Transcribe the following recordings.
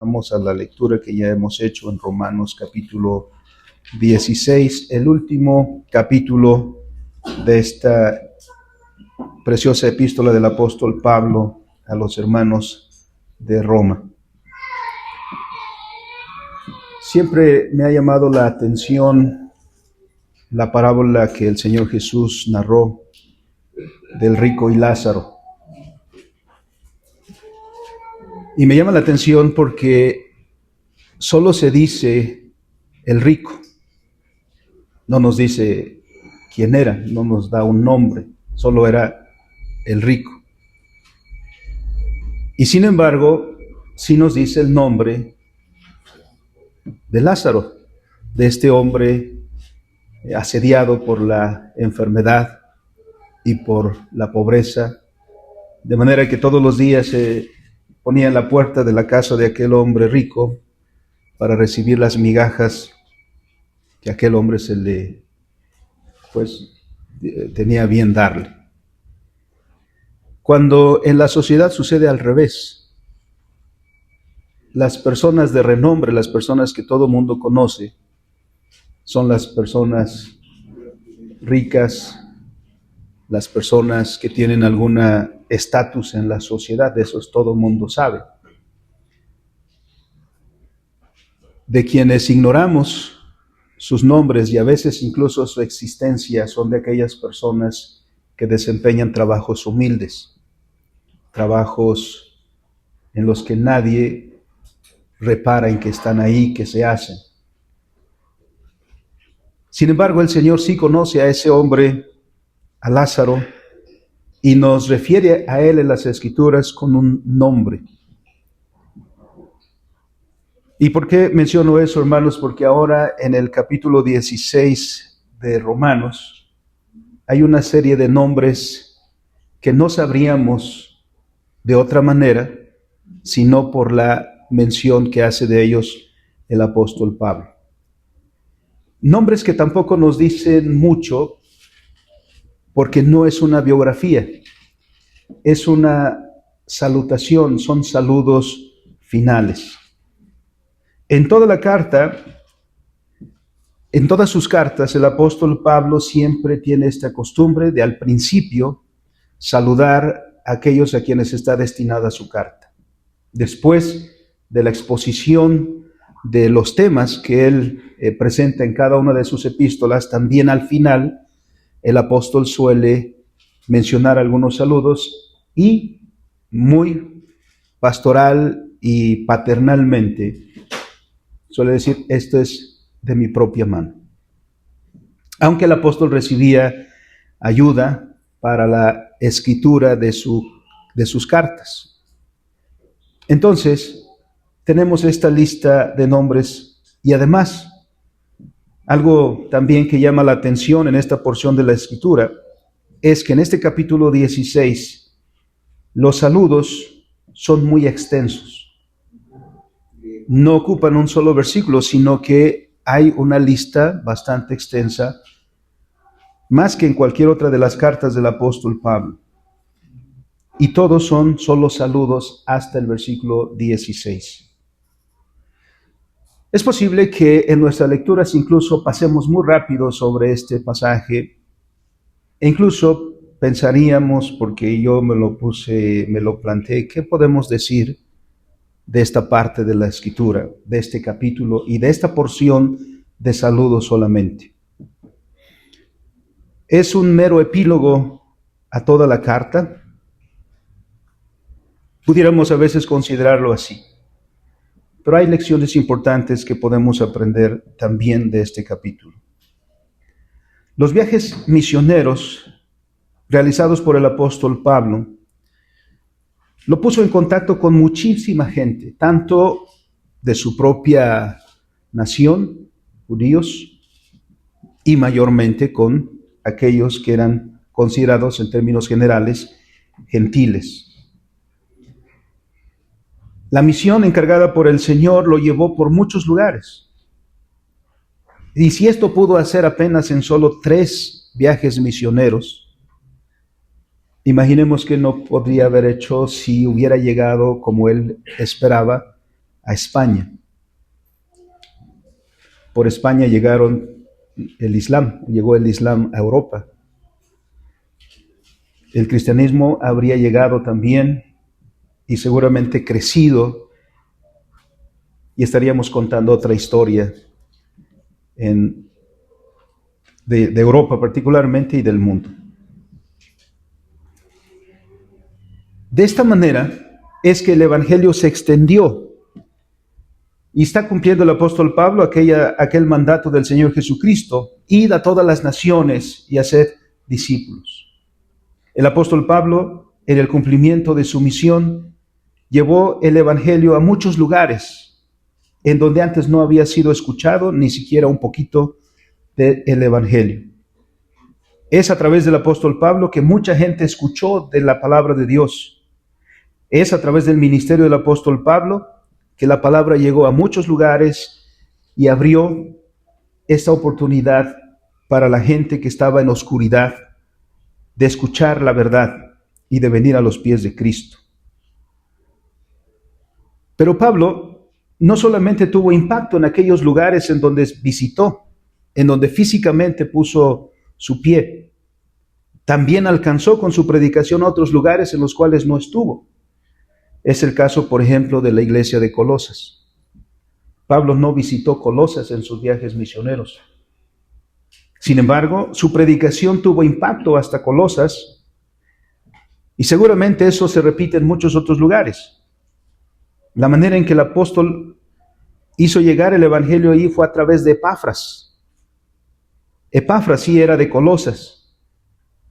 Vamos a la lectura que ya hemos hecho en Romanos capítulo 16, el último capítulo de esta preciosa epístola del apóstol Pablo a los hermanos de Roma. Siempre me ha llamado la atención la parábola que el Señor Jesús narró del rico y Lázaro. Y me llama la atención porque solo se dice el rico. No nos dice quién era, no nos da un nombre, solo era el rico. Y sin embargo, sí nos dice el nombre de Lázaro, de este hombre asediado por la enfermedad y por la pobreza, de manera que todos los días se ponía en la puerta de la casa de aquel hombre rico para recibir las migajas que aquel hombre tenía bien darle. Cuando en la sociedad sucede al revés, las personas de renombre, las personas que todo mundo conoce, son las personas ricas, las personas que tienen alguna estatus en la sociedad, de esos todo mundo sabe. De quienes ignoramos sus nombres y a veces incluso su existencia son de aquellas personas que desempeñan trabajos humildes, trabajos en los que nadie repara en que están ahí, que se hacen. Sin embargo, el Señor sí conoce a ese hombre, a Lázaro, y nos refiere a él en las Escrituras con un nombre. ¿Y por qué menciono eso, hermanos? Porque ahora en el capítulo 16 de Romanos hay una serie de nombres que no sabríamos de otra manera, sino por la mención que hace de ellos el apóstol Pablo. Nombres que tampoco nos dicen mucho, porque no es una biografía, es una salutación, son saludos finales. En toda la carta, en todas sus cartas, el apóstol Pablo siempre tiene esta costumbre de al principio saludar a aquellos a quienes está destinada su carta. Después de la exposición de los temas que él presenta en cada una de sus epístolas, también al final el apóstol suele mencionar algunos saludos y muy pastoral y paternalmente suele decir, esto es de mi propia mano. Aunque el apóstol recibía ayuda para la escritura de sus cartas. Entonces, tenemos esta lista de nombres y además, algo también que llama la atención en esta porción de la escritura es que en este capítulo 16 los saludos son muy extensos. No ocupan un solo versículo, sino que hay una lista bastante extensa, más que en cualquier otra de las cartas del apóstol Pablo. Y todos son solo saludos hasta el versículo 16. Es posible que en nuestras lecturas incluso pasemos muy rápido sobre este pasaje e incluso pensaríamos, porque yo me lo planteé, ¿qué podemos decir de esta parte de la escritura, de este capítulo y de esta porción de saludos solamente? ¿Es un mero epílogo a toda la carta? Pudiéramos a veces considerarlo así. Pero hay lecciones importantes que podemos aprender también de este capítulo. Los viajes misioneros realizados por el apóstol Pablo lo puso en contacto con muchísima gente, tanto de su propia nación, judíos, y mayormente con aquellos que eran considerados en términos generales gentiles. La misión encargada por el Señor lo llevó por muchos lugares. Y si esto pudo hacer apenas en solo 3 viajes misioneros, imaginemos que no podría haber hecho si hubiera llegado como él esperaba a España. Por España llegó el Islam a Europa. El cristianismo habría llegado también y seguramente crecido, y estaríamos contando otra historia de Europa particularmente y del mundo. De esta manera es que el Evangelio se extendió y está cumpliendo el apóstol Pablo aquel mandato del Señor Jesucristo: id a todas las naciones y haced discípulos. El apóstol Pablo, en el cumplimiento de su misión, llevó el Evangelio a muchos lugares en donde antes no había sido escuchado ni siquiera un poquito del Evangelio. Es a través del apóstol Pablo que mucha gente escuchó de la palabra de Dios. Es a través del ministerio del apóstol Pablo que la palabra llegó a muchos lugares y abrió esta oportunidad para la gente que estaba en oscuridad de escuchar la verdad y de venir a los pies de Cristo. Pero Pablo no solamente tuvo impacto en aquellos lugares en donde visitó, en donde físicamente puso su pie, también alcanzó con su predicación a otros lugares en los cuales no estuvo. Es el caso, por ejemplo, de la iglesia de Colosas. Pablo no visitó Colosas en sus viajes misioneros. Sin embargo, su predicación tuvo impacto hasta Colosas, y seguramente eso se repite en muchos otros lugares. La manera en que el apóstol hizo llegar el evangelio ahí fue a través de Epafras. Epafras sí era de Colosas,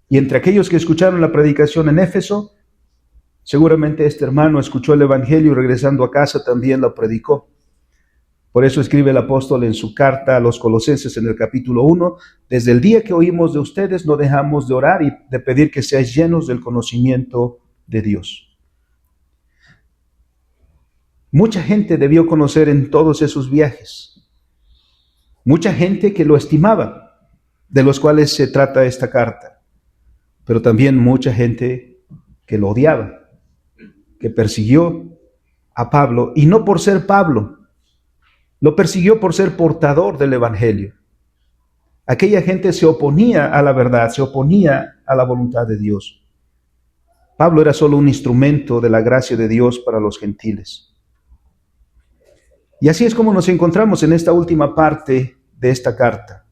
y entre aquellos que escucharon la predicación en Éfeso, seguramente este hermano escuchó el evangelio y regresando a casa también lo predicó. Por eso escribe el apóstol en su carta a los Colosenses en el capítulo 1, desde el día que oímos de ustedes no dejamos de orar y de pedir que seáis llenos del conocimiento de Dios. Mucha gente debió conocer en todos esos viajes. Mucha gente que lo estimaba, de los cuales se trata esta carta. Pero también mucha gente que lo odiaba, que persiguió a Pablo, y no por ser Pablo, lo persiguió por ser portador del evangelio. Aquella gente se oponía a la verdad, se oponía a la voluntad de Dios. Pablo era solo un instrumento de la gracia de Dios para los gentiles. Y así es como nos encontramos en esta última parte de esta carta,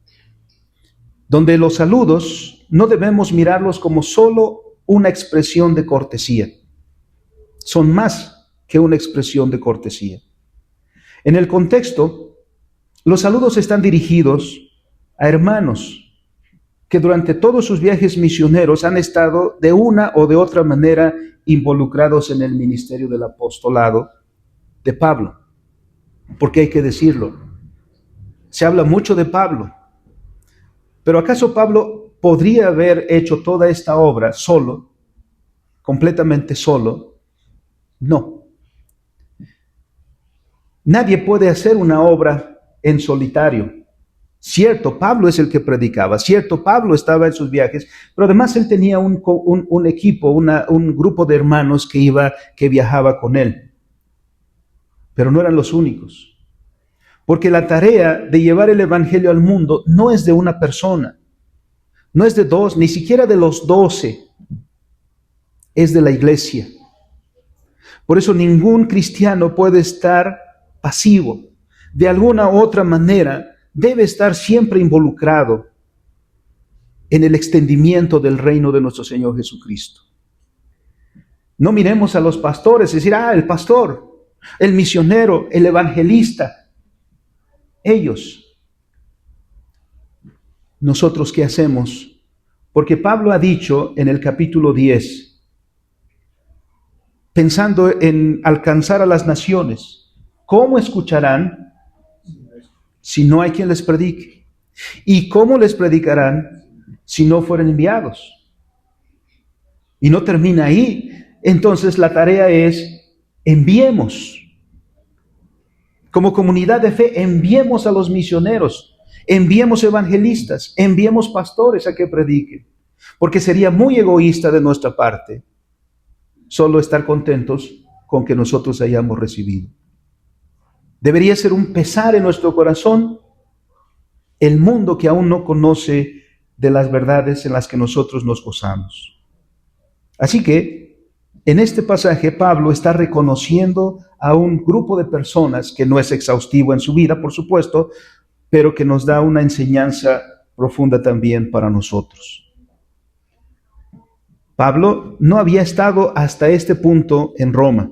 donde los saludos no debemos mirarlos como solo una expresión de cortesía. Son más que una expresión de cortesía. En el contexto, los saludos están dirigidos a hermanos que durante todos sus viajes misioneros han estado de una o de otra manera involucrados en el ministerio del apostolado de Pablo. Porque hay que decirlo, se habla mucho de Pablo, pero ¿acaso Pablo podría haber hecho toda esta obra solo, completamente solo? No. Nadie puede hacer una obra en solitario. Cierto, Pablo es el que predicaba, cierto, Pablo estaba en sus viajes, pero además él tenía un equipo, un grupo de hermanos que viajaba con él. Pero no eran los únicos. Porque la tarea de llevar el evangelio al mundo no es de una persona, no es de dos, ni siquiera de los 12, es de la iglesia. Por eso ningún cristiano puede estar pasivo. De alguna u otra manera, debe estar siempre involucrado en el extendimiento del reino de nuestro Señor Jesucristo. No miremos a los pastores y decir, el pastor, el misionero, el evangelista. Ellos. ¿Nosotros qué hacemos? Porque Pablo ha dicho en el capítulo 10, pensando en alcanzar a las naciones, ¿cómo escucharán si no hay quien les predique? ¿Y cómo les predicarán si no fueren enviados? Y no termina ahí. Entonces la tarea es, enviemos. Como comunidad de fe, enviemos a los misioneros, enviemos evangelistas, enviemos pastores a que prediquen. Porque sería muy egoísta de nuestra parte solo estar contentos con que nosotros hayamos recibido. Debería ser un pesar en nuestro corazón el mundo que aún no conoce de las verdades en las que nosotros nos gozamos. Así que, en este pasaje, Pablo está reconociendo a un grupo de personas que no es exhaustivo en su vida, por supuesto, pero que nos da una enseñanza profunda también para nosotros. Pablo no había estado hasta este punto en Roma.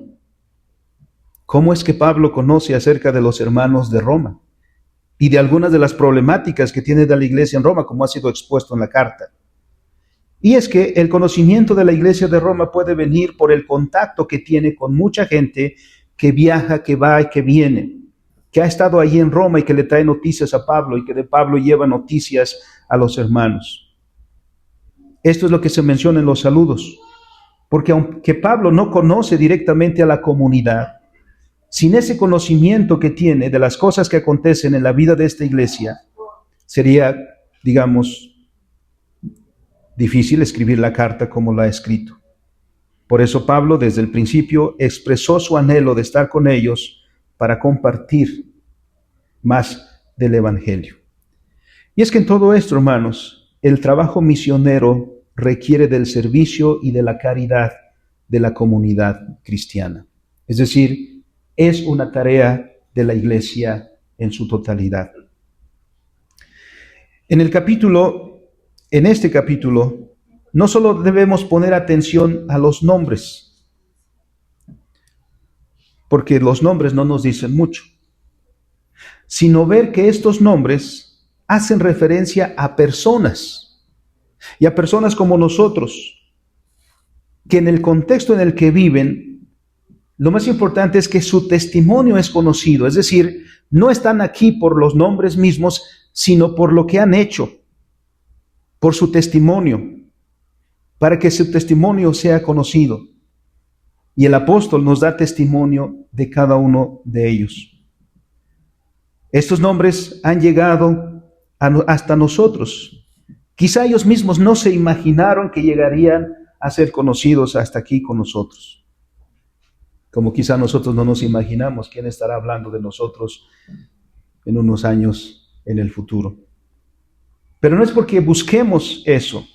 ¿Cómo es que Pablo conoce acerca de los hermanos de Roma y de algunas de las problemáticas que tiene de la iglesia en Roma, como ha sido expuesto en la carta? Y es que el conocimiento de la iglesia de Roma puede venir por el contacto que tiene con mucha gente que viaja, que va y que viene, que ha estado allí en Roma y que le trae noticias a Pablo y que de Pablo lleva noticias a los hermanos. Esto es lo que se menciona en los saludos, porque aunque Pablo no conoce directamente a la comunidad, sin ese conocimiento que tiene de las cosas que acontecen en la vida de esta iglesia, sería, digamos, difícil escribir la carta como la ha escrito. Por eso Pablo desde el principio expresó su anhelo de estar con ellos para compartir más del Evangelio. Y es que en todo esto, hermanos, el trabajo misionero requiere del servicio y de la caridad de la comunidad cristiana. Es decir, es una tarea de la iglesia en su totalidad. En este capítulo, no solo debemos poner atención a los nombres, porque los nombres no nos dicen mucho, sino ver que estos nombres hacen referencia a personas, y a personas como nosotros, que en el contexto en el que viven, lo más importante es que su testimonio es conocido, es decir, no están aquí por los nombres mismos, sino por lo que han hecho, por su testimonio, para que su testimonio sea conocido. Y el apóstol nos da testimonio de cada uno de ellos. Estos nombres han llegado hasta nosotros. Quizá ellos mismos no se imaginaron que llegarían a ser conocidos hasta aquí con nosotros. Como quizá nosotros no nos imaginamos quién estará hablando de nosotros en unos años en el futuro. Pero no es porque busquemos eso,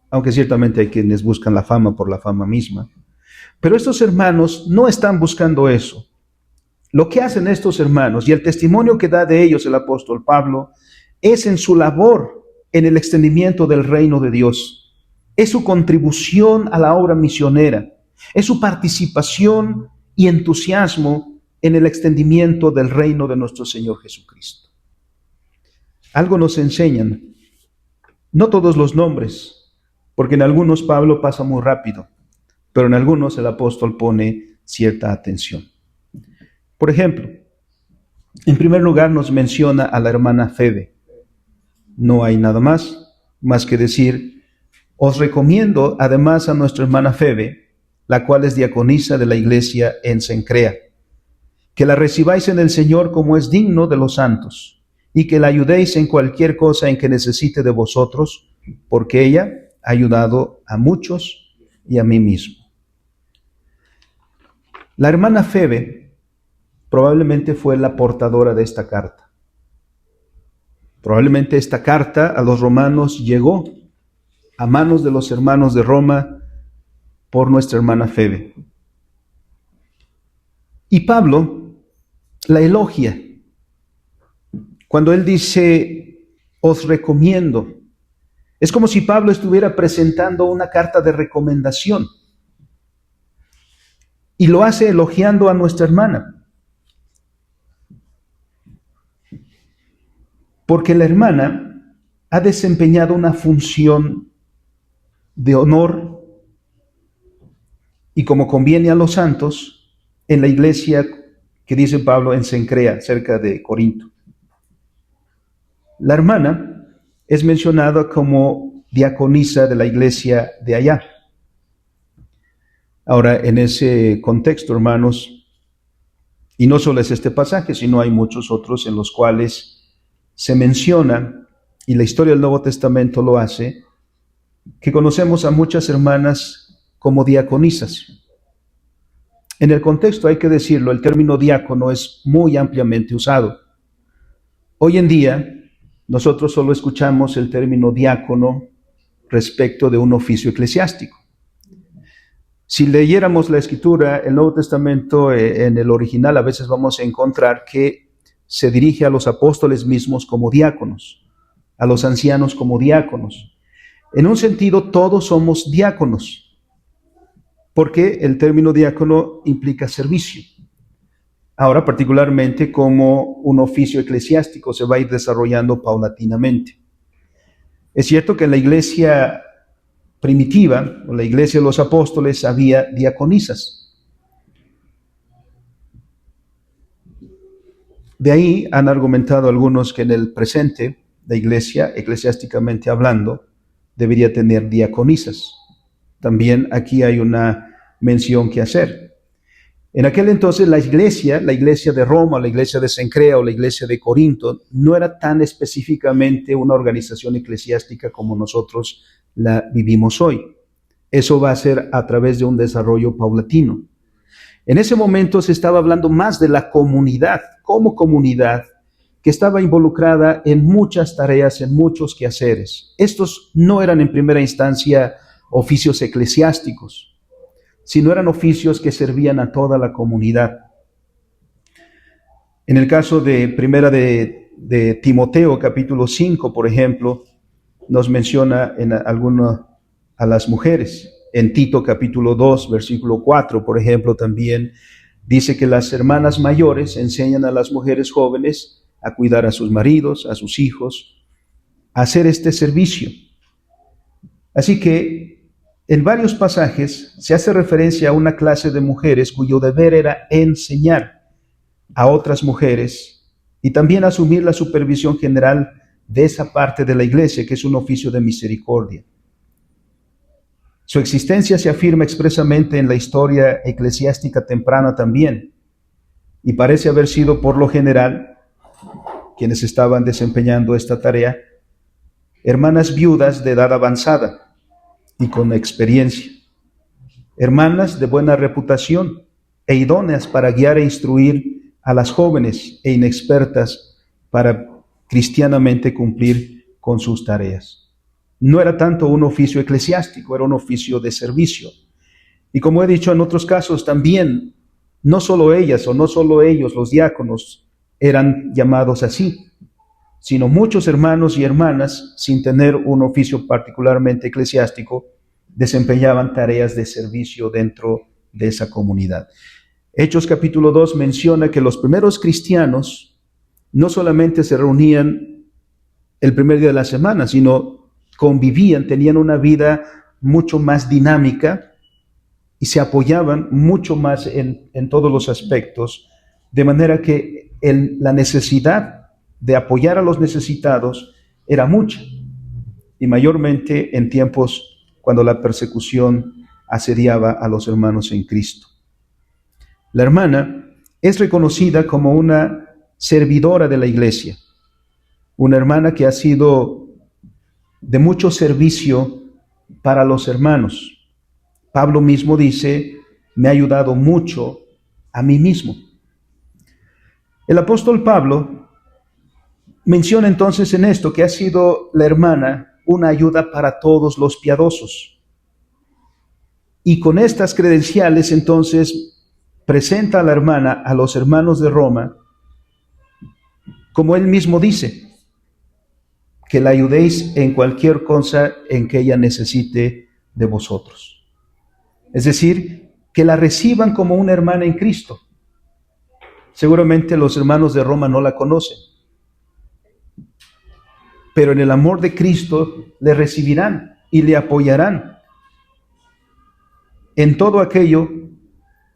aunque ciertamente hay quienes buscan la fama por la fama misma. Pero estos hermanos no están buscando eso. Lo que hacen estos hermanos y el testimonio que da de ellos el apóstol Pablo es en su labor en el extendimiento del reino de Dios. Es su contribución a la obra misionera. Es su participación y entusiasmo en el extendimiento del reino de nuestro Señor Jesucristo. Algo nos enseñan, no todos los nombres, porque en algunos Pablo pasa muy rápido, pero en algunos el apóstol pone cierta atención. Por ejemplo, en primer lugar nos menciona a la hermana Febe. No hay nada más que decir, os recomiendo además a nuestra hermana Febe, la cual es diaconisa de la iglesia en Cencrea, que la recibáis en el Señor como es digno de los santos, y que la ayudéis en cualquier cosa en que necesite de vosotros, porque ella ha ayudado a muchos y a mí mismo. La hermana Febe probablemente fue la portadora de esta carta. Probablemente esta carta a los romanos llegó a manos de los hermanos de Roma por nuestra hermana Febe. Y Pablo la elogia. Cuando él dice, os recomiendo, es como si Pablo estuviera presentando una carta de recomendación. Y lo hace elogiando a nuestra hermana. Porque la hermana ha desempeñado una función de honor y como conviene a los santos en la iglesia que dice Pablo en Cencrea, cerca de Corinto. La hermana es mencionada como diaconisa de la iglesia de allá. Ahora, en ese contexto, hermanos, y no solo es este pasaje, sino hay muchos otros en los cuales se menciona, y la historia del Nuevo Testamento lo hace, que conocemos a muchas hermanas como diaconisas. En el contexto, hay que decirlo, el término diácono es muy ampliamente usado. Hoy en día, nosotros solo escuchamos el término diácono respecto de un oficio eclesiástico. Si leyéramos la Escritura, el Nuevo Testamento, en el original, a veces vamos a encontrar que se dirige a los apóstoles mismos como diáconos, a los ancianos como diáconos. En un sentido, todos somos diáconos, porque el término diácono implica servicio. Ahora, particularmente, como un oficio eclesiástico se va a ir desarrollando paulatinamente. Es cierto que en la iglesia primitiva, o la iglesia de los apóstoles, había diaconisas. De ahí han argumentado algunos que en el presente, la iglesia, eclesiásticamente hablando, debería tener diaconisas. También aquí hay una mención que hacer. En aquel entonces la iglesia de Roma, la iglesia de Cencrea o la iglesia de Corinto, no era tan específicamente una organización eclesiástica como nosotros la vivimos hoy. Eso va a ser a través de un desarrollo paulatino. En ese momento se estaba hablando más de la comunidad, como comunidad, que estaba involucrada en muchas tareas, en muchos quehaceres. Estos no eran en primera instancia oficios eclesiásticos, sino eran oficios que servían a toda la comunidad. En el caso de primera de Timoteo, capítulo 5, por ejemplo, nos menciona a las mujeres. En Tito, capítulo 2, versículo 4, por ejemplo, también dice que las hermanas mayores enseñan a las mujeres jóvenes a cuidar a sus maridos, a sus hijos, a hacer este servicio. Así que en varios pasajes se hace referencia a una clase de mujeres cuyo deber era enseñar a otras mujeres y también asumir la supervisión general de esa parte de la iglesia, que es un oficio de misericordia. Su existencia se afirma expresamente en la historia eclesiástica temprana también, y parece haber sido por lo general, quienes estaban desempeñando esta tarea, hermanas viudas de edad avanzada y con experiencia, hermanas de buena reputación e idóneas para guiar e instruir a las jóvenes e inexpertas para cristianamente cumplir con sus tareas. No era tanto un oficio eclesiástico, era un oficio de servicio. Y como he dicho en otros casos también, no solo ellas o no solo ellos, los diáconos, eran llamados así, sino muchos hermanos y hermanas, sin tener un oficio particularmente eclesiástico, desempeñaban tareas de servicio dentro de esa comunidad. Hechos capítulo 2 menciona que los primeros cristianos no solamente se reunían el primer día de la semana, sino convivían, tenían una vida mucho más dinámica y se apoyaban mucho más en todos los aspectos, de manera que la necesidad de apoyar a los necesitados era mucha, y mayormente en tiempos cuando la persecución asediaba a los hermanos en Cristo. La hermana es reconocida como una servidora de la iglesia, una hermana que ha sido de mucho servicio para los hermanos. Pablo mismo dice, me ha ayudado mucho a mí mismo. El apóstol Pablo menciona entonces en esto que ha sido la hermana una ayuda para todos los piadosos. Y con estas credenciales entonces presenta a la hermana a los hermanos de Roma, como él mismo dice, que la ayudéis en cualquier cosa en que ella necesite de vosotros. Es decir, que la reciban como una hermana en Cristo. Seguramente los hermanos de Roma no la conocen, pero en el amor de Cristo le recibirán y le apoyarán en todo aquello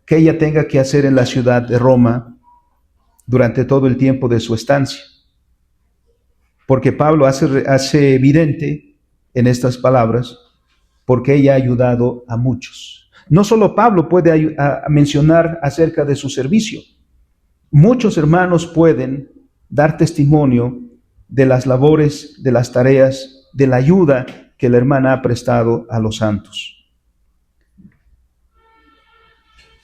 que ella tenga que hacer en la ciudad de Roma durante todo el tiempo de su estancia. Porque Pablo hace evidente en estas palabras, porque ella ha ayudado a muchos. No solo Pablo puede mencionar acerca de su servicio. Muchos hermanos pueden dar testimonio de las labores, de las tareas, de la ayuda que la hermana ha prestado a los santos.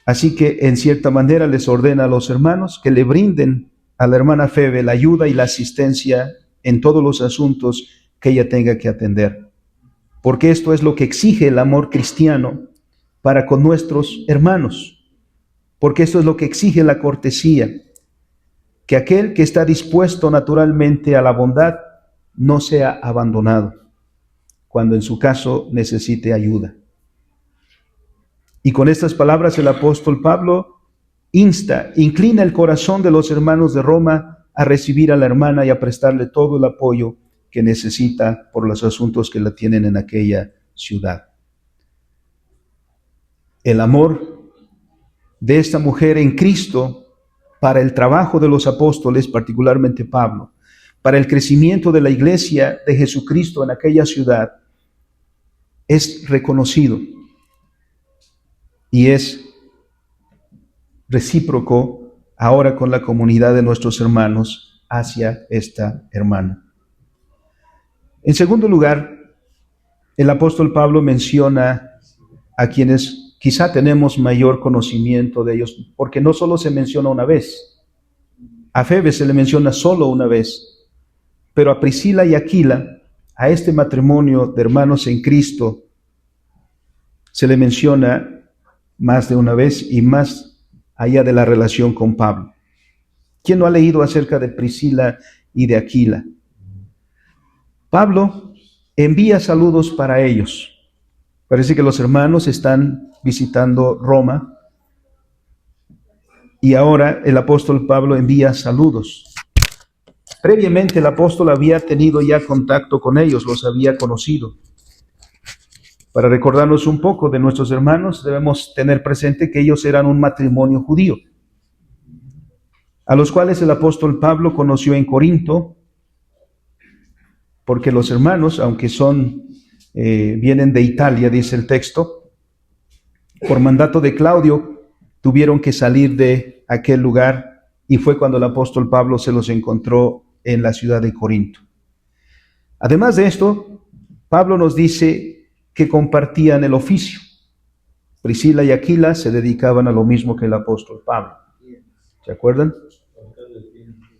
Así que en cierta manera les ordena a los hermanos que le brinden a la hermana Febe la ayuda y la asistencia en todos los asuntos que ella tenga que atender. Porque esto es lo que exige el amor cristiano para con nuestros hermanos. Porque esto es lo que exige la cortesía. Que aquel que está dispuesto naturalmente a la bondad no sea abandonado, cuando en su caso necesite ayuda. Y con estas palabras el apóstol Pablo inclina el corazón de los hermanos de Roma a recibir a la hermana y a prestarle todo el apoyo que necesita por los asuntos que la tienen en aquella ciudad. El amor de esta mujer en Cristo para el trabajo de los apóstoles, particularmente Pablo, para el crecimiento de la iglesia de Jesucristo en aquella ciudad, es reconocido y es recíproco ahora con la comunidad de nuestros hermanos hacia esta hermana. En segundo lugar, el apóstol Pablo menciona a quienes quizá tenemos mayor conocimiento de ellos, porque no solo se menciona una vez. A Febe se le menciona solo una vez, pero a Priscila y Aquila, a este matrimonio de hermanos en Cristo, se le menciona más de una vez y más allá de la relación con Pablo. ¿Quién no ha leído acerca de Priscila y de Aquila? Pablo envía saludos para ellos. Parece que los hermanos están visitando Roma y ahora el apóstol Pablo envía saludos. Previamente el apóstol había tenido ya contacto con ellos, los había conocido. Para recordarnos un poco de nuestros hermanos, debemos tener presente que ellos eran un matrimonio judío, a los cuales el apóstol Pablo conoció en Corinto, porque los hermanos, aunque vienen de Italia, dice el texto, por mandato de Claudio, tuvieron que salir de aquel lugar y fue cuando el apóstol Pablo se los encontró en la ciudad de Corinto. Además de esto, Pablo nos dice que compartían el oficio. Priscila y Aquila se dedicaban a lo mismo que el apóstol Pablo. ¿Se acuerdan?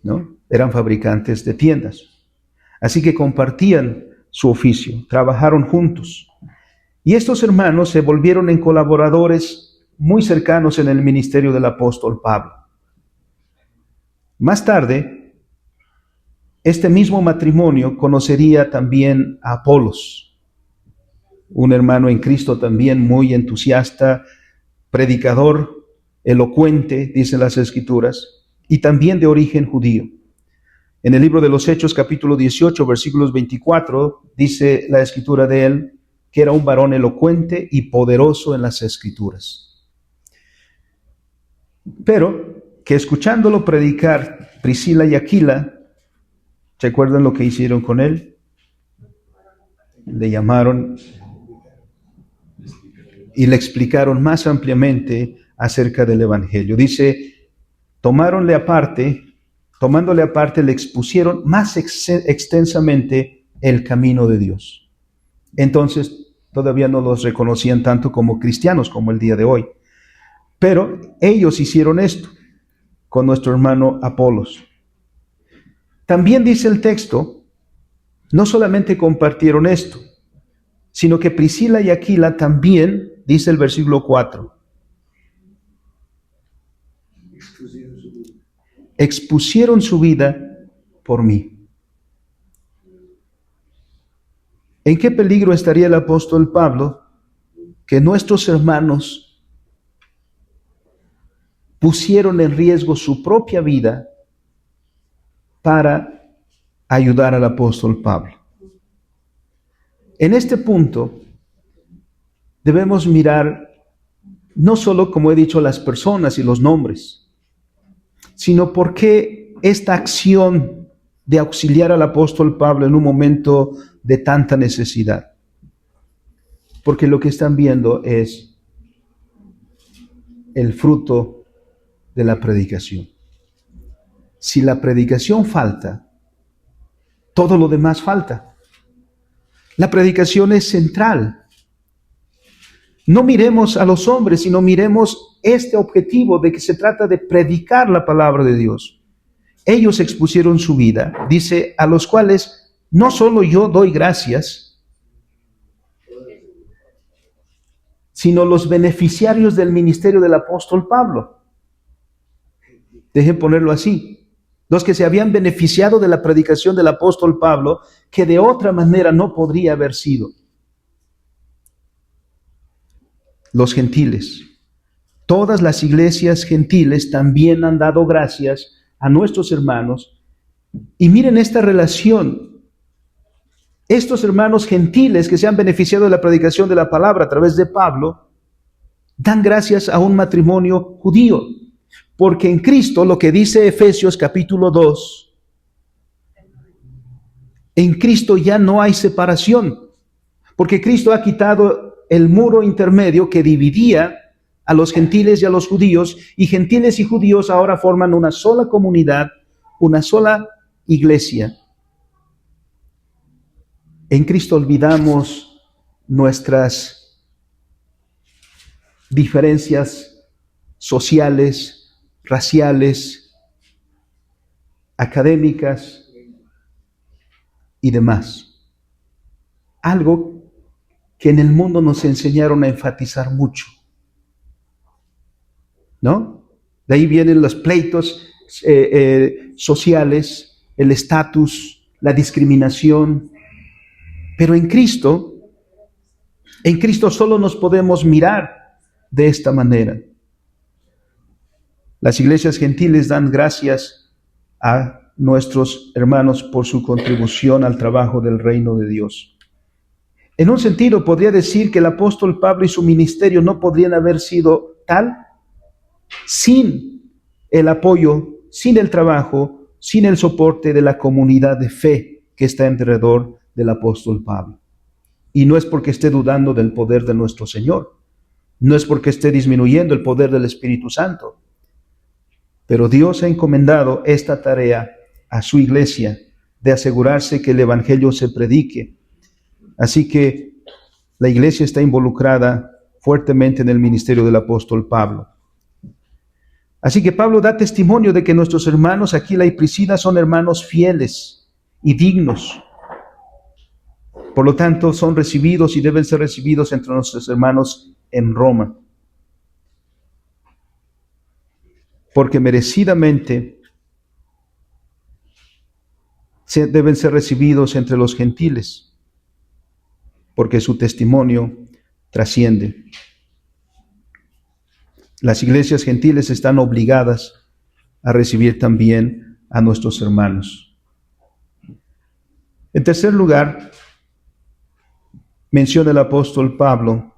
¿No? Eran fabricantes de tiendas. Así que compartían su oficio, trabajaron juntos. Y estos hermanos se volvieron en colaboradores muy cercanos en el ministerio del apóstol Pablo. Más tarde, este mismo matrimonio conocería también a Apolos, un hermano en Cristo también muy entusiasta, predicador, elocuente, dicen las Escrituras, y también de origen judío. En el libro de los Hechos, capítulo 18, versículos 24, dice la Escritura de él que era un varón elocuente y poderoso en las Escrituras. Pero que escuchándolo predicar Priscila y Aquila, ¿se acuerdan lo que hicieron con él? Le llamaron y le explicaron más ampliamente acerca del Evangelio. Dice, tomándole aparte, le expusieron más extensamente el camino de Dios. Entonces, todavía no los reconocían tanto como cristianos como el día de hoy. Pero ellos hicieron esto con nuestro hermano Apolos. También dice el texto, no solamente compartieron esto, sino que Priscila y Aquila también, dice el versículo 4, expusieron su vida por mí. ¿En qué peligro estaría el apóstol Pablo que nuestros hermanos pusieron en riesgo su propia vida para ayudar al apóstol Pablo? En este punto debemos mirar no solo, como he dicho, las personas y los nombres, sino por qué esta acción de auxiliar al apóstol Pablo en un momento de tanta necesidad. Porque lo que están viendo es el fruto de la predicación. Si la predicación falta, todo lo demás falta. La predicación es central. No miremos a los hombres, sino miremos este objetivo de que se trata de predicar la palabra de Dios. Ellos expusieron su vida, dice, a los cuales no solo yo doy gracias, sino los beneficiarios del ministerio del apóstol Pablo. Dejen ponerlo así. Los que se habían beneficiado de la predicación del apóstol Pablo, que de otra manera no podría haber sido. Los gentiles. Todas las iglesias gentiles también han dado gracias a nuestros hermanos. Y miren esta relación. Estos hermanos gentiles que se han beneficiado de la predicación de la palabra a través de Pablo, dan gracias a un matrimonio judío. Porque en Cristo, lo que dice Efesios capítulo 2, en Cristo ya no hay separación. Porque Cristo ha quitado el muro intermedio que dividía a los gentiles y a los judíos, y gentiles y judíos ahora forman una sola comunidad, una sola iglesia. En Cristo olvidamos nuestras diferencias sociales, raciales, académicas y demás. Algo que en el mundo nos enseñaron a enfatizar mucho, ¿no? De ahí vienen los pleitos sociales, el estatus, la discriminación. Pero en Cristo solo nos podemos mirar de esta manera. Las iglesias gentiles dan gracias a nuestros hermanos por su contribución al trabajo del reino de Dios. En un sentido, podría decir que el apóstol Pablo y su ministerio no podrían haber sido tal sin el apoyo, sin el trabajo, sin el soporte de la comunidad de fe que está alrededor del apóstol Pablo. Y no es porque esté dudando del poder de nuestro Señor, no es porque esté disminuyendo el poder del Espíritu Santo, pero Dios ha encomendado esta tarea a su iglesia de asegurarse que el evangelio se predique. Así que la iglesia está involucrada fuertemente en el ministerio del apóstol Pablo. Así que Pablo da testimonio de que nuestros hermanos Aquila y Priscila son hermanos fieles y dignos. Por lo tanto, son recibidos y deben ser recibidos entre nuestros hermanos en Roma. Porque merecidamente deben ser recibidos entre los gentiles, porque su testimonio trasciende. Las iglesias gentiles están obligadas a recibir también a nuestros hermanos. En tercer lugar, menciona el apóstol Pablo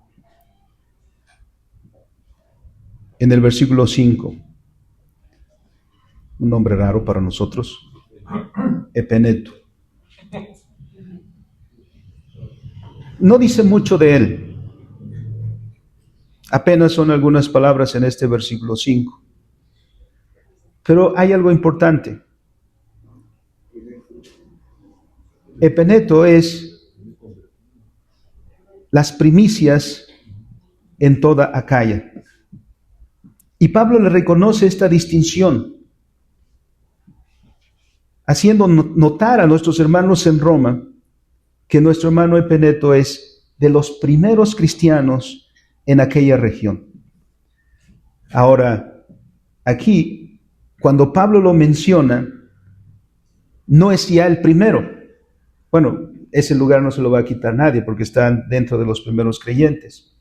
en el versículo 5, un nombre raro para nosotros, Epeneto. No dice mucho de él. Apenas son algunas palabras en este versículo 5. Pero hay algo importante. Epeneto es las primicias en toda Acaya. Y Pablo le reconoce esta distinción, haciendo notar a nuestros hermanos en Roma que nuestro hermano Epeneto es de los primeros cristianos en aquella región. Ahora, aquí, cuando Pablo lo menciona, no es ya el primero. Bueno, ese lugar no se lo va a quitar nadie porque están dentro de los primeros creyentes.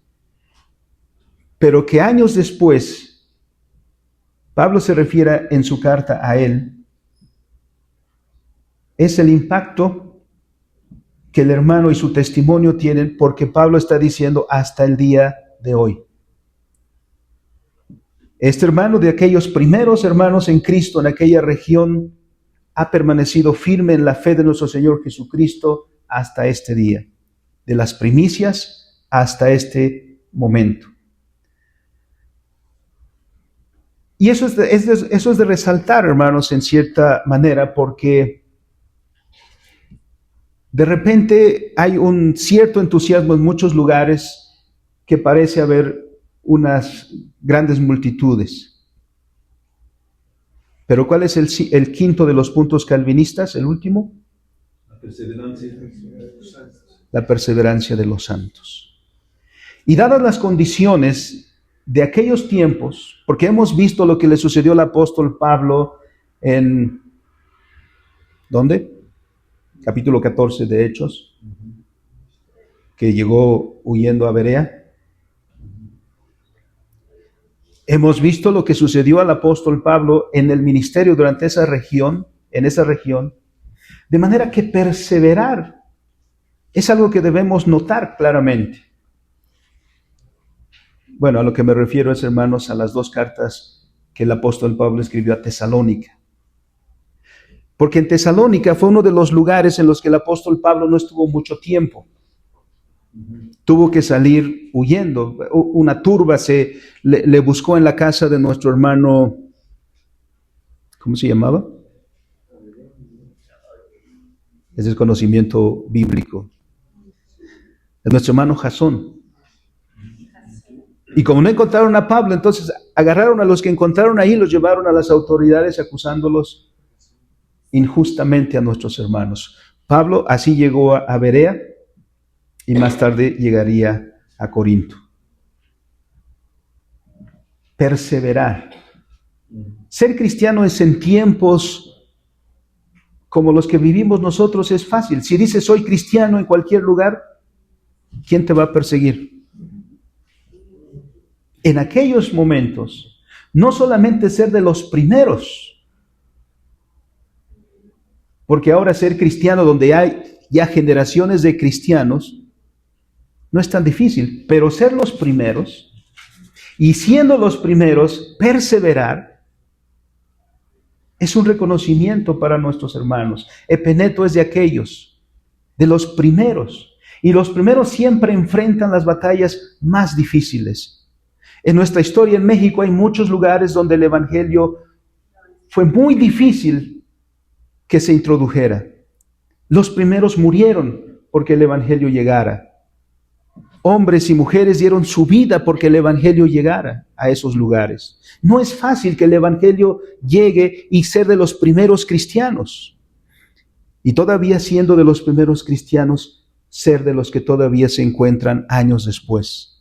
Pero que años después, Pablo se refiere en su carta a él, es el impacto que el hermano y su testimonio tienen, porque Pablo está diciendo hasta el día de hoy. Este hermano de aquellos primeros hermanos en Cristo en aquella región ha permanecido firme en la fe de nuestro Señor Jesucristo hasta este día, de las primicias hasta este momento. Y eso es de resaltar, hermanos, en cierta manera, porque de repente hay un cierto entusiasmo en muchos lugares que parece haber unas grandes multitudes. Pero ¿cuál es el quinto de los puntos calvinistas, el último? La perseverancia. La perseverancia de los santos. Y dadas las condiciones de aquellos tiempos, porque hemos visto lo que le sucedió al apóstol Pablo en, ¿dónde? Capítulo 14 de Hechos, que llegó huyendo a Berea. Hemos visto lo que sucedió al apóstol Pablo en el ministerio durante esa región, de manera que perseverar es algo que debemos notar claramente. Bueno, a lo que me refiero es, hermanos, a las dos cartas que el apóstol Pablo escribió a Tesalónica. Porque en Tesalónica fue uno de los lugares en los que el apóstol Pablo no estuvo mucho tiempo. Tuvo que salir huyendo. Una turba le buscó en la casa de nuestro hermano, ¿cómo se llamaba? Ese es conocimiento bíblico. De nuestro hermano Jasón. Y como no encontraron a Pablo, entonces agarraron a los que encontraron ahí y los llevaron a las autoridades acusándolos injustamente a nuestros hermanos. Pablo así llegó a Berea y más tarde llegaría a Corinto. Perseverar. Ser cristiano es en tiempos como los que vivimos nosotros es fácil. Si dices soy cristiano en cualquier lugar, ¿quién te va a perseguir? En aquellos momentos, no solamente ser de los primeros, porque ahora ser cristiano donde hay ya generaciones de cristianos, no es tan difícil, pero ser los primeros, y siendo los primeros, perseverar, es un reconocimiento para nuestros hermanos. Epeneto es de aquellos, de los primeros, y los primeros siempre enfrentan las batallas más difíciles. En nuestra historia en México hay muchos lugares donde el evangelio fue muy difícil que se introdujera. Los primeros murieron porque el evangelio llegara. Hombres y mujeres dieron su vida porque el evangelio llegara a esos lugares. No es fácil que el evangelio llegue y ser de los primeros cristianos. Y todavía siendo de los primeros cristianos, ser de los que todavía se encuentran años después.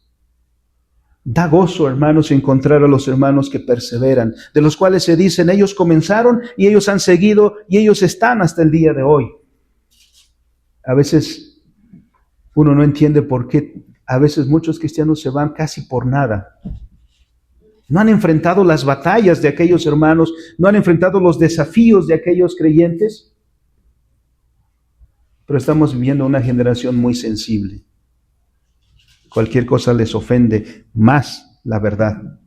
Da gozo, hermanos, encontrar a los hermanos que perseveran, de los cuales se dicen, ellos comenzaron y ellos han seguido y ellos están hasta el día de hoy. A veces uno no entiende por qué a veces muchos cristianos se van casi por nada. No han enfrentado las batallas de aquellos hermanos, no han enfrentado los desafíos de aquellos creyentes, pero estamos viviendo una generación muy sensible. Cualquier cosa les ofende más la verdad.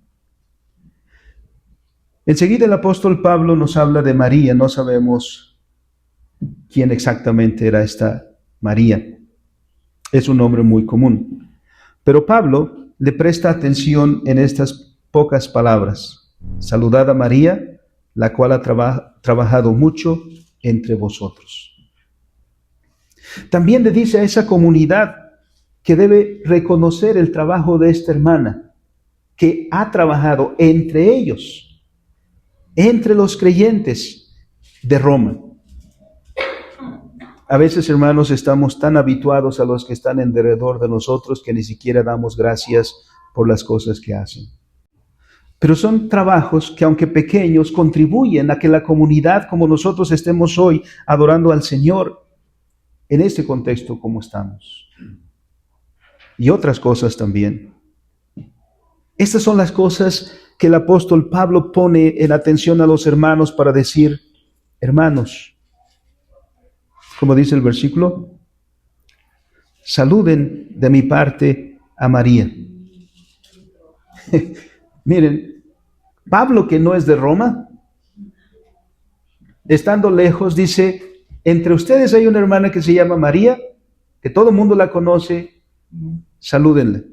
Enseguida el apóstol Pablo nos habla de María. No sabemos quién exactamente era esta María. Es un nombre muy común. Pero Pablo le presta atención en estas pocas palabras. Saludad a María, la cual ha trabajado mucho entre vosotros. También le dice a esa comunidad que debe reconocer el trabajo de esta hermana, que ha trabajado entre ellos, entre los creyentes de Roma. A veces, hermanos, estamos tan habituados a los que están en derredor de nosotros que ni siquiera damos gracias por las cosas que hacen. Pero son trabajos que, aunque pequeños, contribuyen a que la comunidad como nosotros estemos hoy adorando al Señor en este contexto como estamos. Y otras cosas también. Estas son las cosas que el apóstol Pablo pone en atención a los hermanos para decir, hermanos, como dice el versículo, saluden de mi parte a María. Miren, Pablo, que no es de Roma, estando lejos, dice, entre ustedes hay una hermana que se llama María, que todo el mundo la conoce, salúdenla,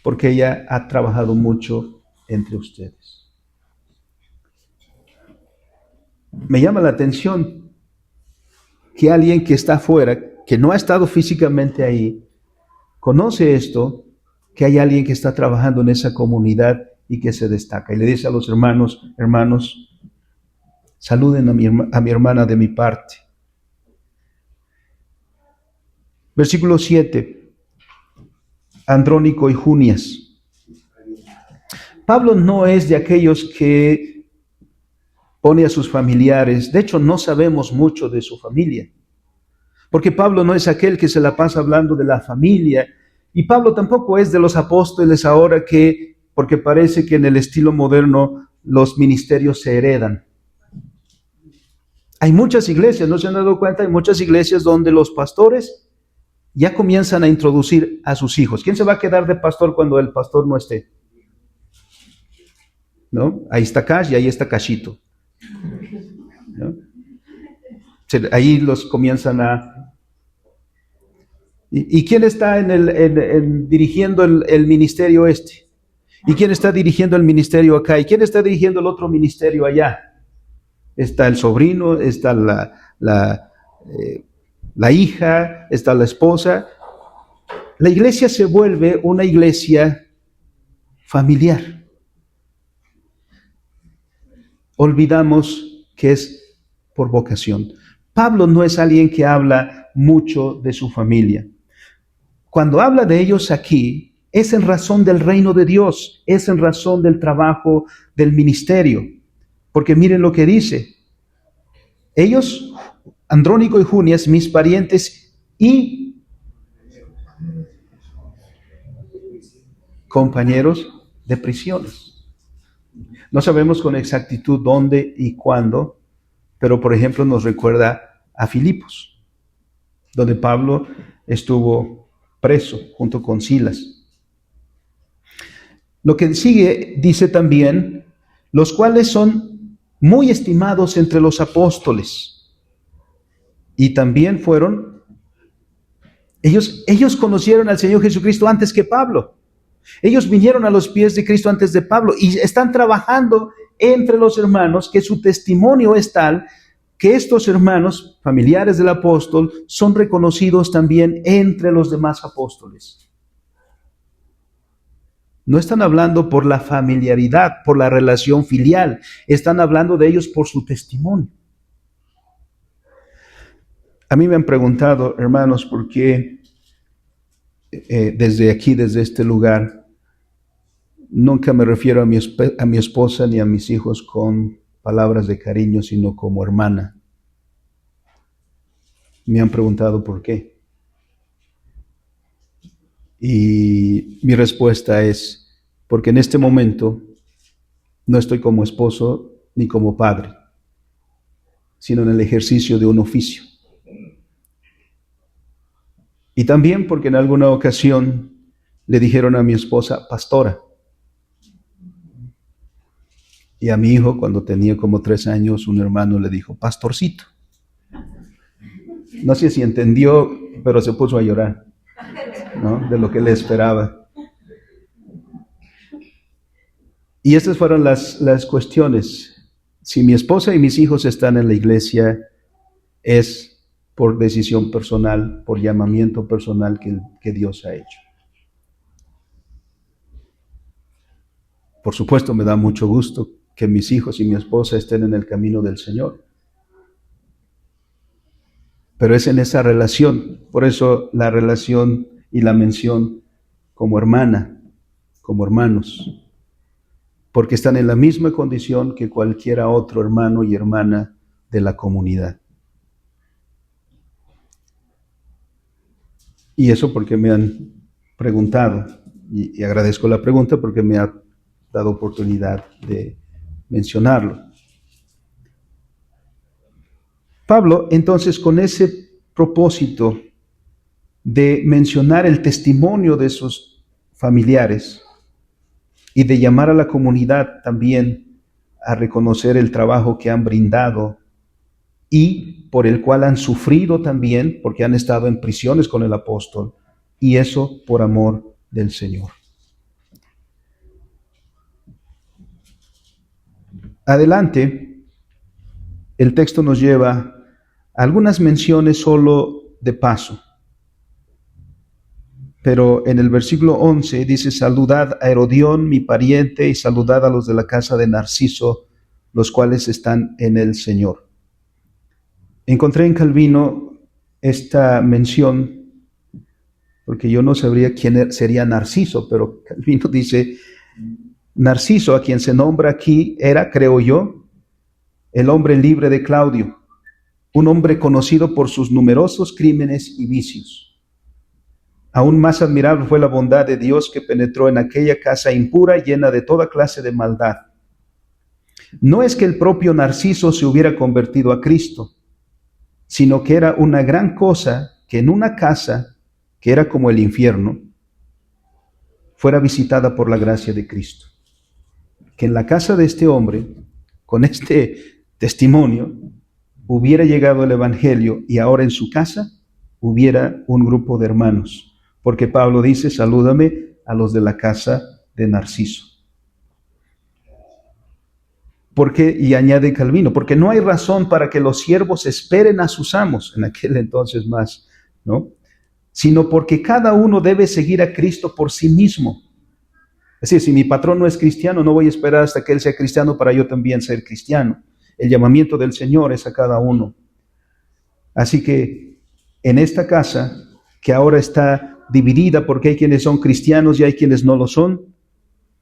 porque ella ha trabajado mucho entre ustedes. Me llama la atención que alguien que está afuera, que no ha estado físicamente ahí, conoce esto que hay alguien que está trabajando en esa comunidad y que se destaca. Y le dice a los hermanos, hermanos, saluden a mi hermana de mi parte. Versículo 7, Andrónico y Junias. Pablo no es de aquellos que pone a sus familiares. De hecho, no sabemos mucho de su familia. Porque Pablo no es aquel que se la pasa hablando de la familia. Y Pablo tampoco es de los apóstoles ahora porque parece que en el estilo moderno los ministerios se heredan. Hay muchas iglesias, ¿no se han dado cuenta? Hay muchas iglesias donde los pastores ya comienzan a introducir a sus hijos. ¿Quién se va a quedar de pastor cuando el pastor no esté? ¿No? Ahí está Cash y ahí está Cashito. ¿No? Ahí los comienzan a... ¿Y quién está dirigiendo el ministerio este? ¿Y quién está dirigiendo el ministerio acá? ¿Y quién está dirigiendo el otro ministerio allá? Está el sobrino, está la hija, está la esposa. La iglesia se vuelve una iglesia familiar. Olvidamos que es por vocación. Pablo no es alguien que habla mucho de su familia. Cuando habla de ellos aquí, es en razón del reino de Dios, es en razón del trabajo del ministerio. Porque miren lo que dice. Ellos, Andrónico y Junias, mis parientes y compañeros de prisiones. No sabemos con exactitud dónde y cuándo, pero por ejemplo nos recuerda a Filipos, donde Pablo estuvo preso junto con Silas. Lo que sigue dice también, los cuales son muy estimados entre los apóstoles. Y también ellos conocieron al Señor Jesucristo antes que Pablo. Ellos vinieron a los pies de Cristo antes de Pablo y están trabajando entre los hermanos, que su testimonio es tal que estos hermanos, familiares del apóstol, son reconocidos también entre los demás apóstoles. No están hablando por la familiaridad, por la relación filial, están hablando de ellos por su testimonio. A mí me han preguntado, hermanos, por qué desde aquí, desde este lugar, nunca me refiero a mi esposa ni a mis hijos con palabras de cariño, sino como hermana. Me han preguntado por qué. Y mi respuesta es, porque en este momento no estoy como esposo ni como padre, sino en el ejercicio de un oficio. Y también porque en alguna ocasión le dijeron a mi esposa, pastora. Y a mi hijo, cuando tenía como 3 años, un hermano le dijo, pastorcito. No sé si entendió, pero se puso a llorar, ¿no? De lo que le esperaba. Y estas fueron las cuestiones. Si mi esposa y mis hijos están en la iglesia, es por decisión personal, por llamamiento personal que Dios ha hecho. Por supuesto, me da mucho gusto que mis hijos y mi esposa estén en el camino del Señor. Pero es en esa relación, por eso la relación y la mención como hermana, como hermanos, porque están en la misma condición que cualquier otro hermano y hermana de la comunidad. Y eso porque me han preguntado, y agradezco la pregunta porque me ha dado oportunidad de mencionarlo. Pablo, entonces, con ese propósito de mencionar el testimonio de sus familiares y de llamar a la comunidad también a reconocer el trabajo que han brindado y por el cual han sufrido también, porque han estado en prisiones con el apóstol, y eso por amor del Señor. Adelante, el texto nos lleva a algunas menciones solo de paso. pero en el versículo 11 dice: saludad a Herodión, mi pariente, y saludad a los de la casa de Narciso, los cuales están en el Señor. Encontré en Calvino esta mención, porque yo no sabría quién sería Narciso, pero Calvino dice: Narciso, a quien se nombra aquí, era, creo yo, el hombre libre de Claudio, un hombre conocido por sus numerosos crímenes y vicios. Aún más admirable fue la bondad de Dios que penetró en aquella casa impura, llena de toda clase de maldad. No es que el propio Narciso se hubiera convertido a Cristo, sino que era una gran cosa que en una casa, que era como el infierno, fuera visitada por la gracia de Cristo. Que en la casa de este hombre, con este testimonio, hubiera llegado el Evangelio, y ahora en su casa hubiera un grupo de hermanos. Porque Pablo dice: salúdame a los de la casa de Narciso. Y añade Calvino: porque no hay razón para que los siervos esperen a sus amos, en aquel entonces más, ¿no? Sino porque cada uno debe seguir a Cristo por sí mismo. Es decir, si mi patrón no es cristiano, no voy a esperar hasta que él sea cristiano para yo también ser cristiano. El llamamiento del Señor es a cada uno. Así que en esta casa, que ahora está dividida porque hay quienes son cristianos y hay quienes no lo son,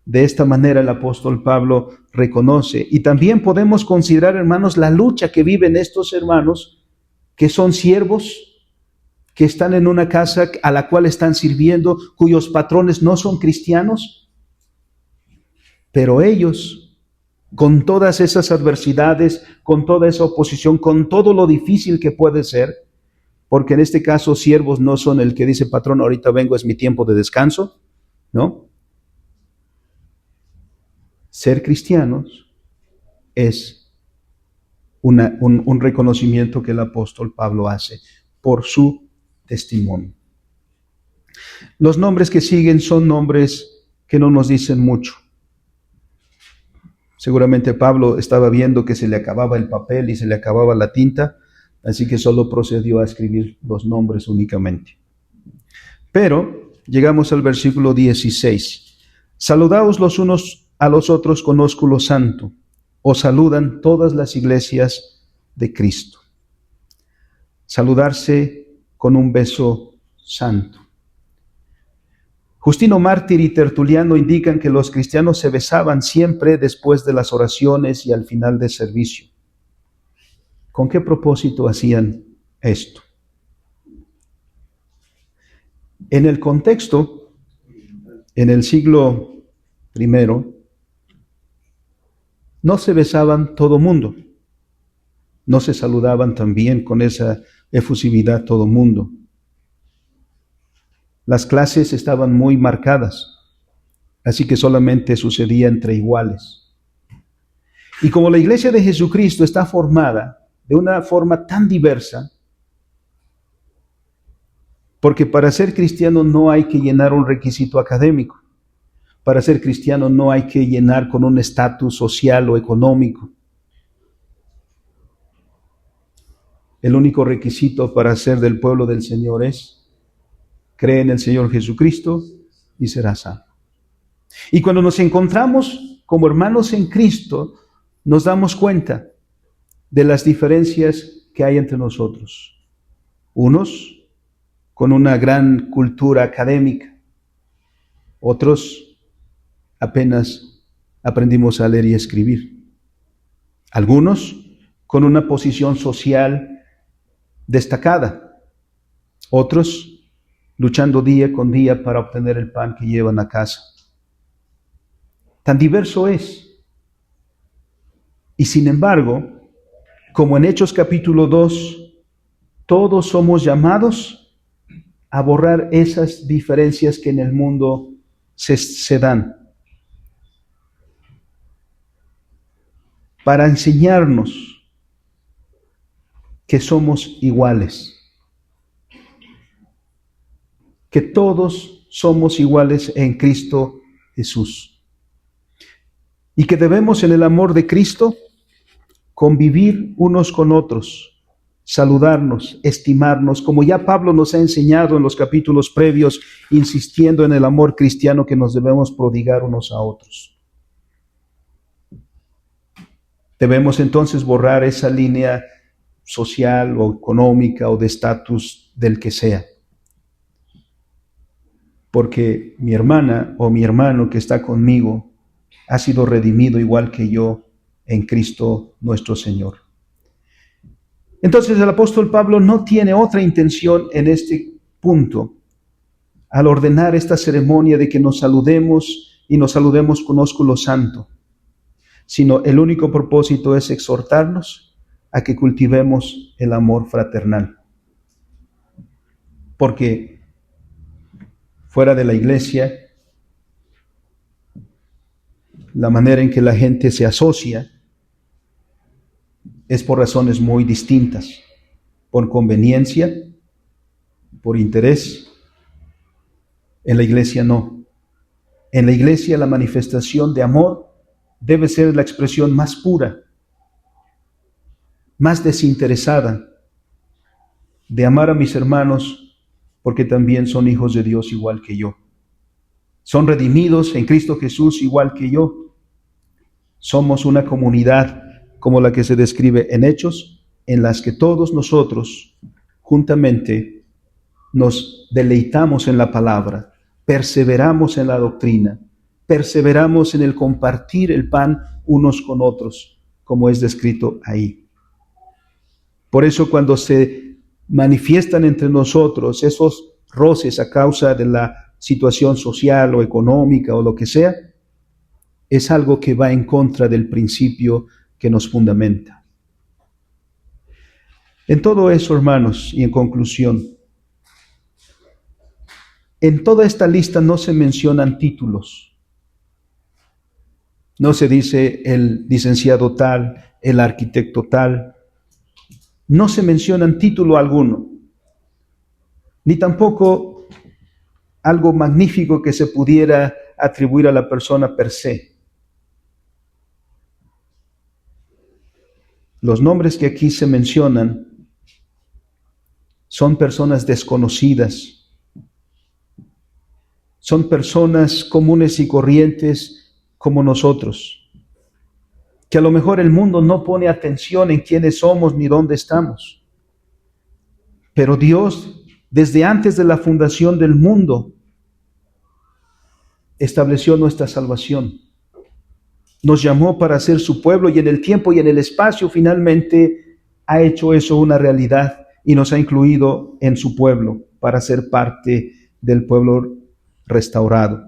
de esta manera el apóstol Pablo reconoce. Y también podemos considerar, hermanos, la lucha que viven estos hermanos que son siervos, que están en una casa a la cual están sirviendo, cuyos patrones no son cristianos, pero ellos, con todas esas adversidades, con toda esa oposición, con todo lo difícil que puede ser, porque en este caso siervos no son el que dice: patrón, ahorita vengo, es mi tiempo de descanso, ¿no? Ser cristianos es un reconocimiento que el apóstol Pablo hace por su testimonio. Los nombres que siguen son nombres que no nos dicen mucho. Seguramente Pablo estaba viendo que se le acababa el papel y se le acababa la tinta, así que solo procedió a escribir los nombres únicamente. Pero llegamos al versículo 16. Saludaos los unos a los otros con ósculo santo. Os saludan todas las iglesias de Cristo. Saludarse con un beso santo. Justino Mártir y Tertuliano indican que los cristianos se besaban siempre después de las oraciones y al final del servicio. ¿Con qué propósito hacían esto? En el contexto, en el siglo I, no se besaban todo mundo, no se saludaban también con esa efusividad todo mundo. Las clases estaban muy marcadas, así que solamente sucedía entre iguales. Y como la iglesia de Jesucristo está formada de una forma tan diversa, porque para ser cristiano no hay que llenar un requisito académico, para ser cristiano no hay que llenar con un estatus social o económico. El único requisito para ser del pueblo del Señor es: cree en el Señor Jesucristo y serás salvo. Y cuando nos encontramos como hermanos en Cristo, nos damos cuenta de las diferencias que hay entre nosotros. Unos con una gran cultura académica, otros apenas aprendimos a leer y escribir. Algunos con una posición social destacada, otros luchando día con día para obtener el pan que llevan a casa. Tan diverso es. Y sin embargo, como en Hechos capítulo 2, todos somos llamados a borrar esas diferencias que en el mundo se dan, para enseñarnos que somos iguales, que todos somos iguales en Cristo Jesús, y que debemos en el amor de Cristo convivir unos con otros, saludarnos, estimarnos, como ya Pablo nos ha enseñado en los capítulos previos, insistiendo en el amor cristiano que nos debemos prodigar unos a otros. Debemos entonces borrar esa línea social o económica o de estatus del que sea. Porque mi hermana o mi hermano que está conmigo ha sido redimido igual que yo en Cristo nuestro Señor. Entonces el apóstol Pablo no tiene otra intención en este punto al ordenar esta ceremonia de que nos saludemos y nos saludemos con ósculo santo, sino el único propósito es exhortarnos a que cultivemos el amor fraternal. Porque fuera de la iglesia, la manera en que la gente se asocia es por razones muy distintas, por conveniencia, por interés. En la iglesia no. En la iglesia la manifestación de amor debe ser la expresión más pura, más desinteresada, de amar a mis hermanos porque también son hijos de Dios igual que yo. Son redimidos en Cristo Jesús igual que yo. Somos una comunidad como la que se describe en Hechos, en las que todos nosotros juntamente nos deleitamos en la palabra, perseveramos en la doctrina, perseveramos en el compartir el pan unos con otros, como es descrito ahí. Por eso cuando se manifiestan entre nosotros esos roces a causa de la situación social o económica o lo que sea, es algo que va en contra del principio que nos fundamenta. En todo eso, hermanos, y en conclusión, en toda esta lista no se mencionan títulos. No se dice el licenciado tal, el arquitecto tal. No se mencionan título alguno, ni tampoco algo magnífico que se pudiera atribuir a la persona per se. Los nombres que aquí se mencionan son personas desconocidas, son personas comunes y corrientes como nosotros, que a lo mejor el mundo no pone atención en quiénes somos ni dónde estamos. Pero Dios, desde antes de la fundación del mundo, estableció nuestra salvación. Nos llamó para ser su pueblo y en el tiempo y en el espacio finalmente ha hecho eso una realidad y nos ha incluido en su pueblo para ser parte del pueblo restaurado.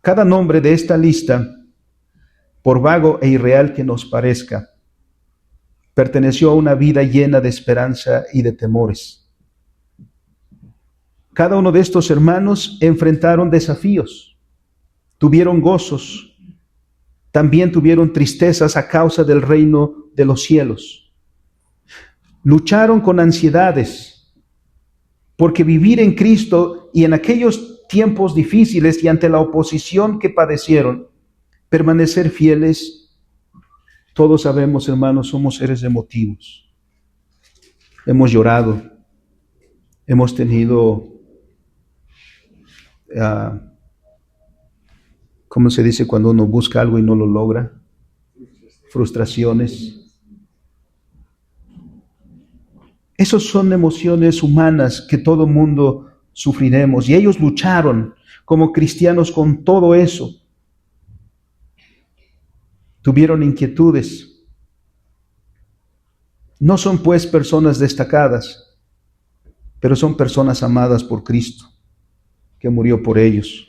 Cada nombre de esta lista, por vago e irreal que nos parezca, perteneció a una vida llena de esperanza y de temores. Cada uno de estos hermanos enfrentaron desafíos, tuvieron gozos, también tuvieron tristezas a causa del reino de los cielos. Lucharon con ansiedades, porque vivir en Cristo y en aquellos tiempos difíciles y ante la oposición que padecieron, permanecer fieles, todos sabemos, hermanos, somos seres emotivos. Hemos llorado, hemos tenido, ¿cómo se dice cuando uno busca algo y no lo logra? Frustraciones. Esas son emociones humanas que todo mundo sufriremos y ellos lucharon como cristianos con todo eso. Tuvieron inquietudes. No son pues personas destacadas, pero son personas amadas por Cristo, que murió por ellos.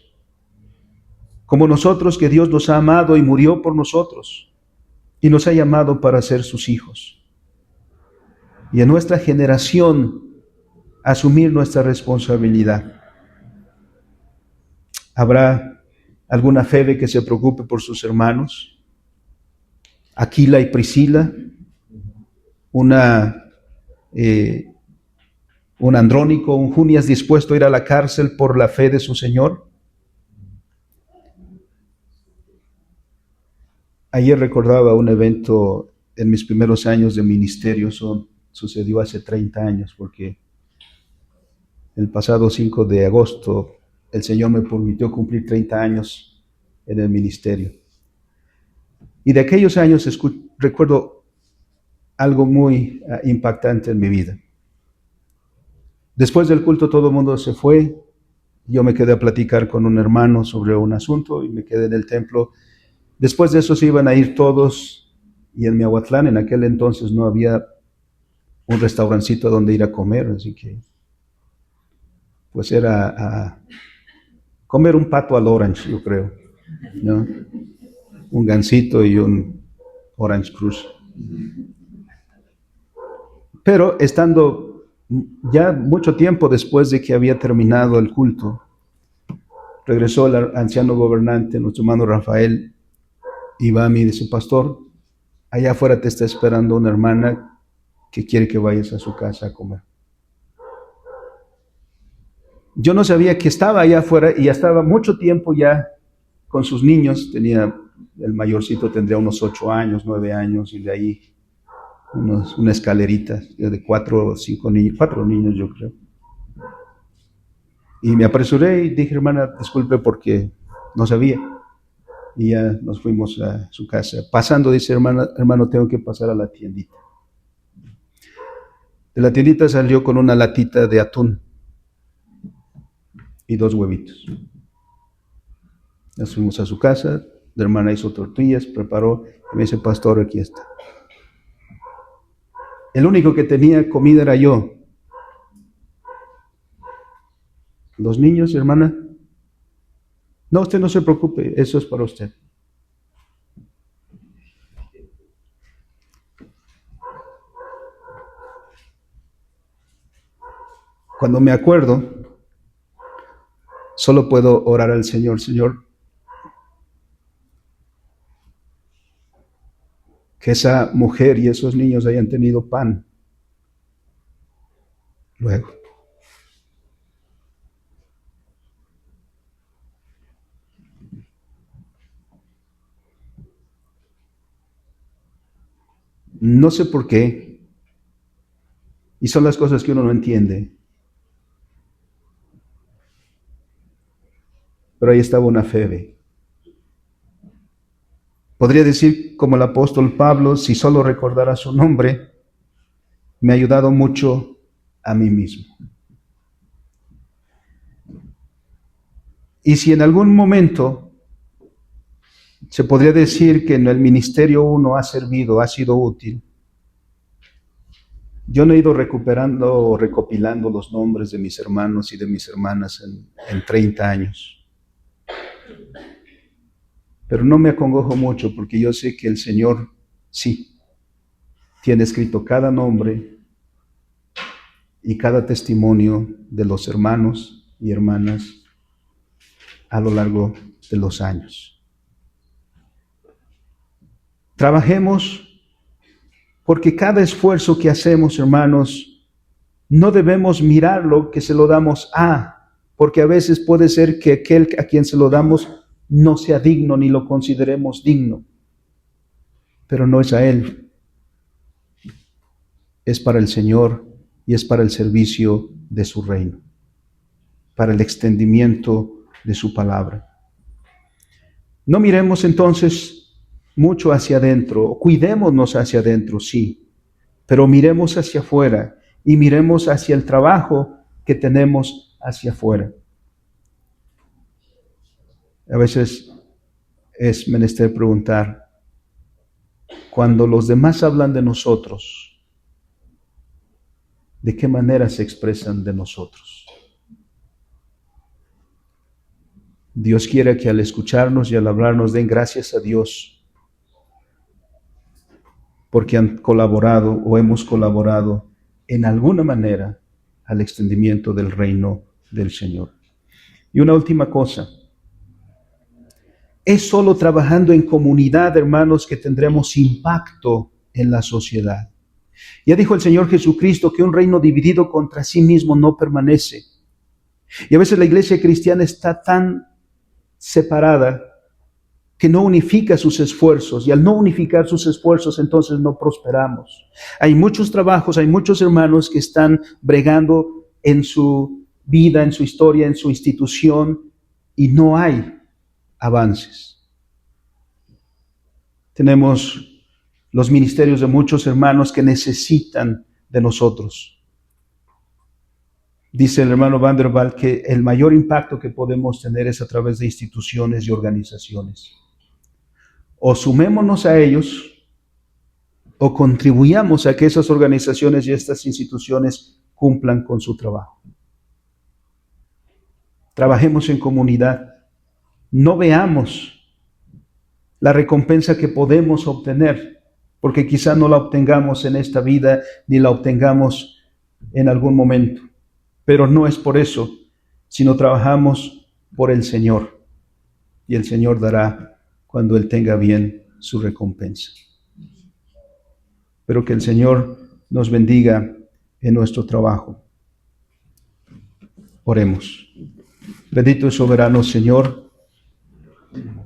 Como nosotros, que Dios nos ha amado y murió por nosotros y nos ha llamado para ser sus hijos. Y en nuestra generación asumir nuestra responsabilidad. ¿Habrá alguna Febe que se preocupe por sus hermanos? Aquila y Priscila, un Andrónico, un Junias dispuesto a ir a la cárcel por la fe de su Señor. Ayer recordaba un evento en mis primeros años de ministerio, sucedió hace 30 años, porque el pasado 5 de agosto el Señor me permitió cumplir 30 años en el ministerio. Y de aquellos años recuerdo algo muy impactante en mi vida. Después del culto todo el mundo se fue. Yo me quedé a platicar con un hermano sobre un asunto y me quedé en el templo. Después de eso se iban a ir todos, y en Miahuatlán en aquel entonces no había un restaurancito donde ir a comer, así que pues era a comer un pato al orange, yo creo, ¿no? Un gansito y un Orange Cruise. Pero estando ya mucho tiempo después de que había terminado el culto, regresó el anciano gobernante, nuestro hermano Rafael, y va a mí y dice: pastor, allá afuera te está esperando una hermana que quiere que vayas a su casa a comer. Yo no sabía que estaba allá afuera y ya estaba mucho tiempo ya con sus niños. El mayorcito tendría unos 8 años, 9 años, y de ahí una escalerita de 4 o 5 niños, 4 niños yo creo. Y me apresuré y dije: hermana, disculpe porque no sabía. Y ya nos fuimos a su casa. Pasando, dice: hermano, tengo que pasar a la tiendita. De la tiendita salió con una latita de atún y 2 huevitos. Nos fuimos a su casa, la hermana hizo tortillas, preparó, y me dice: pastor, aquí está. El único que tenía comida era yo. Los niños, hermana, no, usted no se preocupe, eso es para usted. Cuando me acuerdo, solo puedo orar al Señor: Señor, que esa mujer y esos niños hayan tenido pan luego. No sé por qué, y son las cosas que uno no entiende, pero ahí estaba una Febe. Podría decir como el apóstol Pablo: si solo recordara su nombre, me ha ayudado mucho a mí mismo. Y si en algún momento se podría decir que en el ministerio uno ha servido, ha sido útil, yo no he ido recuperando o recopilando los nombres de mis hermanos y de mis hermanas en 30 años. Pero no me acongojo mucho, porque yo sé que el Señor sí tiene escrito cada nombre y cada testimonio de los hermanos y hermanas a lo largo de los años. Trabajemos, porque cada esfuerzo que hacemos, hermanos, no debemos mirarlo que se lo damos porque a veces puede ser que aquel a quien se lo damos no sea digno ni lo consideremos digno, pero no es a Él, es para el Señor y es para el servicio de su reino, para el extendimiento de su palabra. No miremos entonces mucho hacia adentro, cuidémonos hacia adentro, sí, pero miremos hacia afuera y miremos hacia el trabajo que tenemos hacia afuera. A veces es menester preguntar: cuando los demás hablan de nosotros, ¿de qué manera se expresan de nosotros? Dios quiere que al escucharnos y al hablarnos den gracias a Dios, porque han colaborado o hemos colaborado en alguna manera al extendimiento del reino del Señor. Y una última cosa: es solo trabajando en comunidad, hermanos, que tendremos impacto en la sociedad. Ya dijo el Señor Jesucristo que un reino dividido contra sí mismo no permanece. Y a veces la iglesia cristiana está tan separada que no unifica sus esfuerzos, y al no unificar sus esfuerzos entonces no prosperamos. Hay muchos trabajos, hay muchos hermanos que están bregando en su vida, en su historia, en su institución, y no hay avances. Tenemos los ministerios de muchos hermanos que necesitan de nosotros. Dice el hermano Van der Waal que el mayor impacto que podemos tener es a través de instituciones y organizaciones. O sumémonos a ellos, o contribuyamos a que esas organizaciones y estas instituciones cumplan con su trabajo. Trabajemos en comunidad. No veamos la recompensa que podemos obtener, porque quizá no la obtengamos en esta vida, ni la obtengamos en algún momento. Pero no es por eso, sino trabajamos por el Señor. Y el Señor dará cuando Él tenga bien su recompensa. Pero que el Señor nos bendiga en nuestro trabajo. Oremos. Bendito y soberano Señor,